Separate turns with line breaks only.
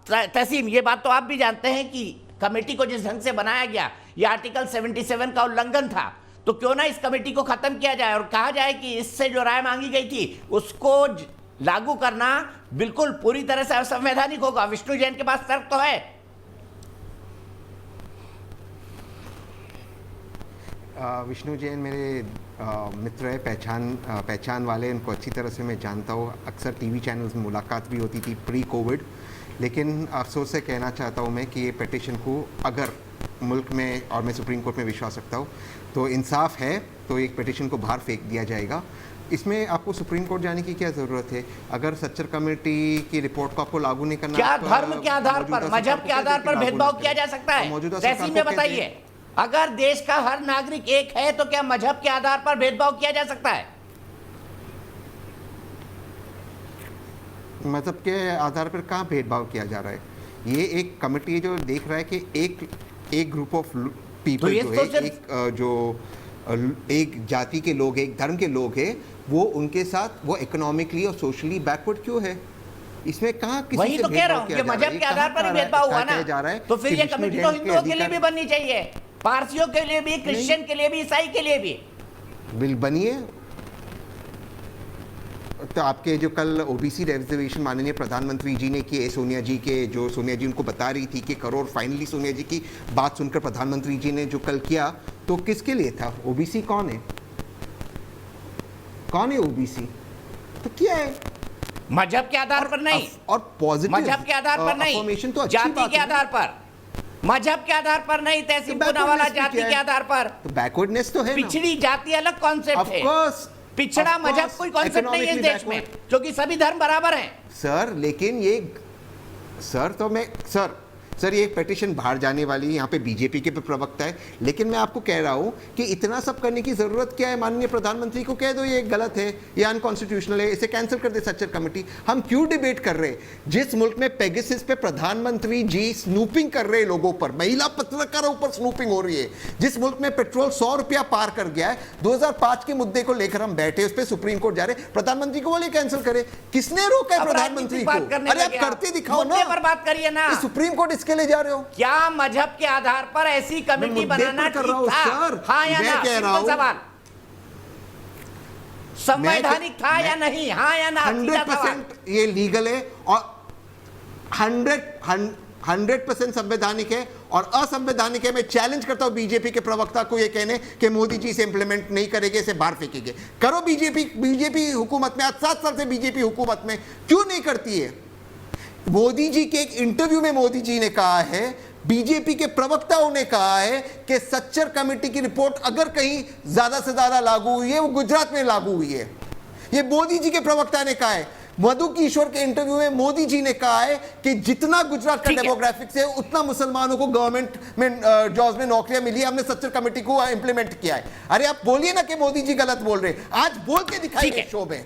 तहसीन, ये बात तो आप भी जानते हैं कि कमेटी को जिस ढंग से बनाया गया, ये आर्टिकल 77 का उल्लंघन था। तो क्यों ना इस कमेटी को खत्म किया जाए और कहा जाए कि इससे जो राय मांगी गई थी उसको लागू करना बिल्कुल पूरी तरह से असंवैधानिक होगा। विष्णु जैन के पास तर्क तो है।
विष्णु जैन मेरे मित्र है, पहचान वाले, उनको अच्छी तरह से मैं जानता हूँ। अक्सर टीवी चैनल्स में मुलाकात भी होती थी प्री कोविड। लेकिन अफसोस से कहना चाहता हूँ मैं कि ये पिटीशन को अगर मुल्क में, और मैं सुप्रीम कोर्ट में विश्वास रखता हूँ, तो इंसाफ है तो एक पिटीशन को बाहर फेंक दिया जाएगा। इसमें आपको सुप्रीम कोर्ट जाने की क्या ज़रूरत है? अगर सच्चर कमेटी की रिपोर्ट को आपको लागू नहीं करना,
क्या धर्म के आधार पर, मजहब के आधार पर भेदभाव किया जा सकता है? तहसीन में बताइए, अगर देश का हर नागरिक एक है तो क्या मजहब के आधार पर भेदभाव किया जा सकता है?
मजहब के आधार पर कहाँ भेदभाव किया जा रहा है? ये एक कमेटी जो देख रहा है कि एक ग्रुप ऑफ पीपल जो है, एक जाति के लोग, एक धर्म के लोग हैं, वो उनके साथ वो इकोनॉमिकली और सोशली बैकवर्ड क्यों है? इसमें कहाँ किसी
वही तो कह रहा हूँ, ये मजहब के आधार पर ही भेदभाव हुआ ना। तो फिर ये कमेटी तो हिंदुओं के लिए भी बननी चाहिए, पारसियों के लिए भी, क्रिश्चियन के लिए भी, ईसाई के लिए भी।
बिल बनिए। तो आपके जो कल ओबीसी रिजर्वेशन माननीय प्रधानमंत्री जी ने किए, सोनिया जी के, जो सोनिया जी उनको बता रही थी कि करो, और फाइनली सोनिया जी की बात सुनकर प्रधानमंत्री जी ने जो कल किया, तो किसके लिए था? ओबीसी कौन है? कौन है ओबीसी? तो क्या है?
मजहब के आधार पर नहीं,
और पॉजिटिव
मजहब के आधार पर नहीं,
तो
जाति के आधार पर, मजहब के आधार पर नहीं, तहसीन पूनावाला जाति के आधार पर।
तो बैकवर्डनेस तो है।
पिछड़ी जाति अलग कॉन्सेप्ट है, पिछड़ा मजहब कोई कॉन्सेप्ट नहीं है इस देश में, क्योंकि सभी धर्म बराबर हैं।
सर लेकिन ये सर ये एक पिटीशन बाहर जाने वाली है, यहाँ पे बीजेपी के प्रवक्ता है, लेकिन मैं आपको कह रहा हूँ कि इतना सब करने की ज़रूरत क्या है? माननीय प्रधानमंत्री को कह दो ये गलत है, ये अनकॉन्स्टिट्यूशनल है, इसे कैंसिल कर दे सच्चर कमेटी। हम क्यों डिबेट कर रहे हैं? जिस मुल्क में पेगासस पे प्रधानमंत्री जी स्नूपिंग कर रहे हैं लोगों पर, महिला पत्रकारों पर स्नूपिंग हो रही है, जिस मुल्क में पेट्रोल 100 रुपया पार कर गया है, 2005 के मुद्दे को लेकर हम बैठे, उस पर सुप्रीम कोर्ट जा रहे, प्रधानमंत्री को बोले कैंसिल करे। किसने रोका है प्रधानमंत्री को? अरे आप करते दिखाओ ना,
पर बात करिए ना।
सुप्रीम कोर्ट इसके लिए जा रहे हो?
क्या मजहब के आधार पर ऐसी कमेटी बनाना ठीक था? हाँ या ना? सिंपल सवाल। संवैधानिक था या नहीं? हाँ या ना?
100% ये लीगल है और 100% संवैधानिक है, और असंवैधानिक है। मैं चैलेंज करता हूं बीजेपी के प्रवक्ता को ये कहने कि मोदी जी इसे इंप्लीमेंट नहीं करेंगे, इसे बाहर फेंकेंगे। करो बीजेपी हुकूमत में, आज 7 साल से बीजेपी हुकूमत में, क्यों नहीं करती है? मोदी जी के एक इंटरव्यू में मोदी जी ने कहा है, बीजेपी के प्रवक्ताओं ने कहा है कि सच्चर कमेटी की रिपोर्ट अगर कहीं ज्यादा से ज्यादा लागू हुई है, वो गुजरात में लागू हुई है। ये मोदी जी के प्रवक्ता ने कहा है। मधु किशोर के इंटरव्यू में मोदी जी ने कहा है कि जितना गुजरात का डेमोग्राफिक्स है, उतना मुसलमानों को गवर्नमेंट में जॉब्स में नौकरियां मिली है, हमने सच्चर कमेटी को इंप्लीमेंट किया है। अरे आप बोलिए ना कि मोदी जी गलत बोल रहे हैं, आज बोल के दिखाइए शो में।